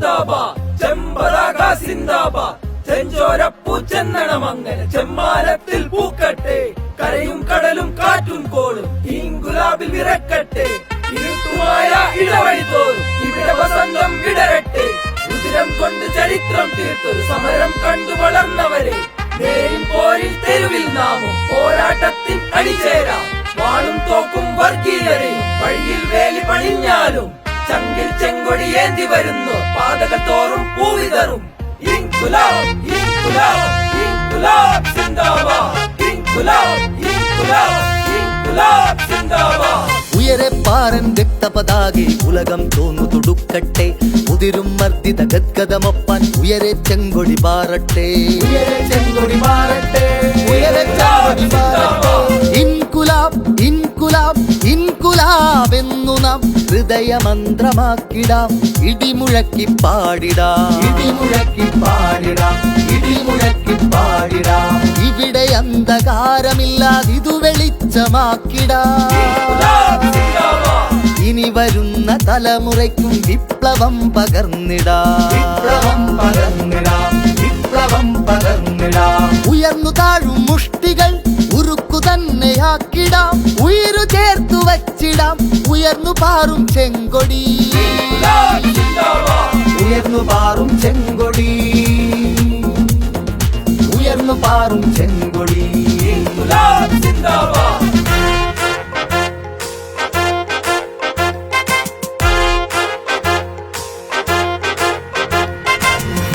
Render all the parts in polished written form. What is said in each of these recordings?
സിന്ദാബാദ്, ചെമ്പതാക സിന്ദാബാദ്, ചെഞ്ചോരപ്പൂ ചെന്നണമങ്ങനെ ചെമ്മാനത്തിൽ പൂക്കട്ടെ, കരയും കടലും കാറ്റും കോളും ഈങ്കുലാബിൽ വിറക്കട്ടെ, ഇരുട്ടുമായ ഇടവഴി തോറും ഇവിടെ വസന്തം വിടരട്ടെ, ഉതിരം കൊണ്ട് ചരിത്രം തീർത്തൊരു സമരം കണ്ടു വളർന്നവരെ, നേരിൻ പോരിൽ തെരുവിൽ നാമും പോരാട്ടത്തിൻ അണിചേരാം, വാളും തോക്കും വർഗീയരെയും വഴിയിൽ വേലി പണിഞ്ഞാലും ചങ്കിൽ ചെങ്കൊടി ഏന്തി വരുന്നു പാതകൾ തോറും പൂവിതറും. ഇൻകുലാബ് ഇൻകുലാബ് ഇൻകുലാബ് സിന്ദാബാദ്, ഇൻകുലാബ് ഇൻകുലാബ് ഇൻകുലാബ് സിന്ദാബാദ്. ഉയരെ പാറൻ രക്തപതാകെ ഉലകം തോന്നു തുടുക്കട്ടെ, ഉതിരും മർദ്ദിത ഗദ്ഗതമൊപ്പാൻ ഉയരെ ചെങ്കൊടി പാറട്ടെ, ഉയരെ ചെങ്കൊടി പാറട്ടെ, ഉയരെ ചെങ്കൊടി പാറട്ടെ. ഇൻകുലാബ് ഇൻകുലാബ് ഇൻകുലാബ് എന്നു നാം ഹൃദയമന്ത്രമാക്കിടാം, ഇടിമുഴക്കി പാടിടാം, ഇടിമുഴക്കി പാടിടാം, ഇടിമുഴക്കി പാടിടാം. ഇവിടെ അന്ധകാരമില്ലാതിതു വെളിച്ചമാക്കിടാം. ഇനി വരുന്ന തലമുറയ്ക്കും വിപ്ലവം പകർന്നിടാം, വിപ്ലവം പകർന്നിടാം, വിപ്ലവം പകർന്നിടാം. ഉയർന്നു താഴും മുഷ്ടികൾ ഉരുക്കു തന്നെയാക്കിടാം, ഉയരു ചേർത്തു വച്ചിടാം ഉയർന്നു പാറും ചെങ്കൊടി, ഉയർന്നു പാറും ചെങ്കൊടി, ഉയർന്നു പാറും ചെങ്കൊടി. സിന്ദാബാദ്.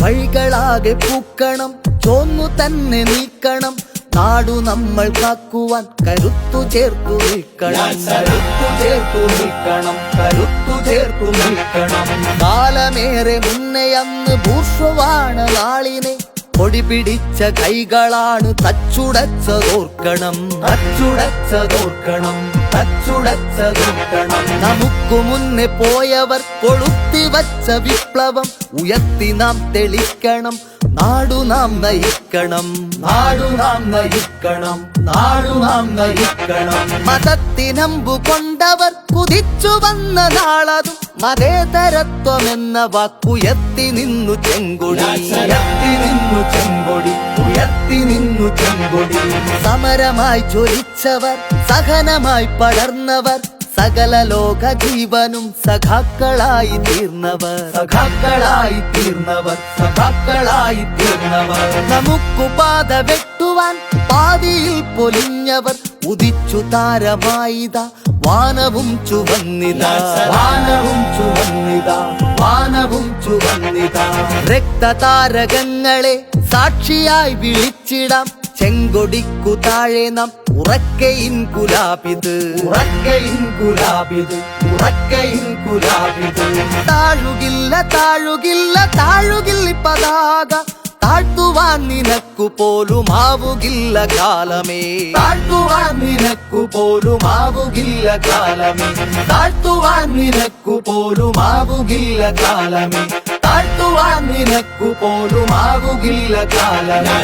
വഴികളാകെ പൂക്കണം, ചോന്നു തന്നെ നീക്കണം, നാടു നമ്മൾ കാക്കുവാൻ കരുത്തു ചേർത്തു നിൽക്കണം, കരുത്തു ചേർത്തു നിൽക്കണം, കരുത്തു ചേർത്തു നിൽക്കണം. കാലമേറെ മുന്നേ അന്ന് ബൂർഷ്വാണ നാളിനെ കൊടി പിടിച്ച കൈകളാണ് തച്ചുടച്ചതോർക്കണം, തച്ചുടച്ചതോർക്കണം, തച്ചുടച്ചതോർക്കണം. നമുക്കു മുന്നേ പോയവർ കൊളുത്തി വച്ച വിപ്ലവം ഉയർത്തി നാം തെളിക്കണം, നാടു നാം നയിക്കണം, നാടു നാം നയിക്കണം, നാടു നാം നയിക്കണം. മതത്തിനമ്പു കൊണ്ടവർ കുതിച്ചു വന്ന നാളതും മതേതരത്വമെന്ന വാക്കുയർത്തി നിന്നു ചെങ്കൊടി, ഉയർത്തി നിന്നു ചെങ്കൊടി, ഉയർത്തി നിന്നു ചെങ്കൊടി. സമരമായി ജ്വലിച്ചവർ സഹനമായി പടർന്നവർ സകല ലോക ജീവനും സഖാക്കളായി തീർന്നവർ, സഖാക്കളായി തീർന്നവർ, സഖാക്കളായി തീർന്നവർ. നമുക്കു പാത വെട്ടുവാൻ പാതിയിൽ പൊലിഞ്ഞവർ ഉദിച്ചു താരമായിത വാനവും ചുവന്നിതാ, വാനവും ചുവന്നിതാ, വാനവും ചുവന്നിതാ. രക്തതാരകങ്ങളെ സാക്ഷിയായി വിളിച്ചിടാം, ചെങ്കൊടിക്കു താഴെ നാം ഉറക്കെ ഇൻകുലാബിത്, ഉറക്കെ ഇൻകുലാബിത്, ഉറക്കെ ഇൻകുലാബിത്. താഴുകില്ല താഴുകില്ല താഴുകില്ല പതാക, താഴ്ത്തുവാൻ നിനക്കു പോലും ആവുകില്ല കാലമേ, താഴ്ത്തുവാൻ നിനക്കു പോലും ആവുകില്ല കാലമേ, താഴ്ത്തുവാൻ നിനക്കു പോലും ആവുകില്ല കാലമേ, താഴ്ത്തുവാൻ നിനക്കു പോലും ആവുകില്ല കാലമേ.